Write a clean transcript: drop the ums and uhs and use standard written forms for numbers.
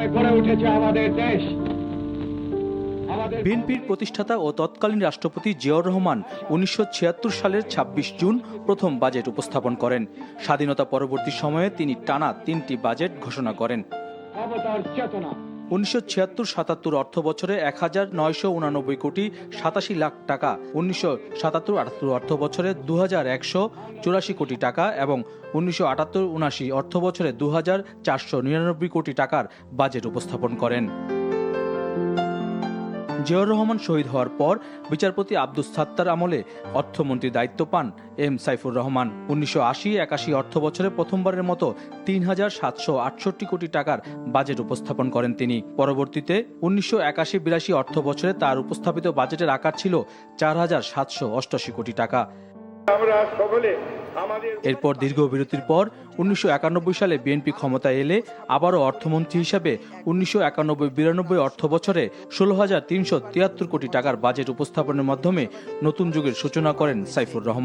মাধ্যমে গড়ে উঠেছে আমাদের দেশ। বিএনপির প্রতিষ্ঠাতা ও তৎকালীন রাষ্ট্রপতি জিয়াউর রহমান ১৯৭৬ সালের ২৬ জুন প্রথম বাজেট উপস্থাপন করেন। স্বাধীনতা পরবর্তী সময়ে তিনি টানা ৩টি বাজেট ঘোষণা করেন। ১৯৭৬-৭৭ অর্থ বছরে ১,৯৮৯ কোটি ৮৭ লাখ টাকা, ১৯৭৭-৭৮ অর্থ বছরে ২,১৮৪ কোটি টাকা এবং ১৯৭৮-৭৯ অর্থ বছরে ২,৪৯৯ কোটি টাকার বাজেট উপস্থাপন করেন। জিয়াউর রহমান শহীদ হওয়ার পর বিচারপতি আব্দুস সাত্তার আমলে অর্থমন্ত্রীর দায়িত্ব পান এম সাইফুর রহমান। ১৯৮০-৮১ অর্থ বছরে প্রথমবারের মতো ৩,৭৬৮ কোটি টাকার বাজেট উপস্থাপন করেন তিনি। পরবর্তীতে ১৯৮১-৮২ অর্থ বছরে তার উপস্থাপিত বাজেটের আকার ছিল ৪,৭৮৮ কোটি টাকা। এরপর দীর্ঘ বিরতির পর ১৯৯১ সালে বিএনপি ক্ষমতায় এলে আবারও অর্থমন্ত্রী হিসাবে ১৯৯১-৯২ অর্থ বছরে ১৬,৩৭৩ কোটি টাকার বাজেট উপস্থাপনের মাধ্যমে নতুন যুগের সূচনা করেন সাইফুর রহমান।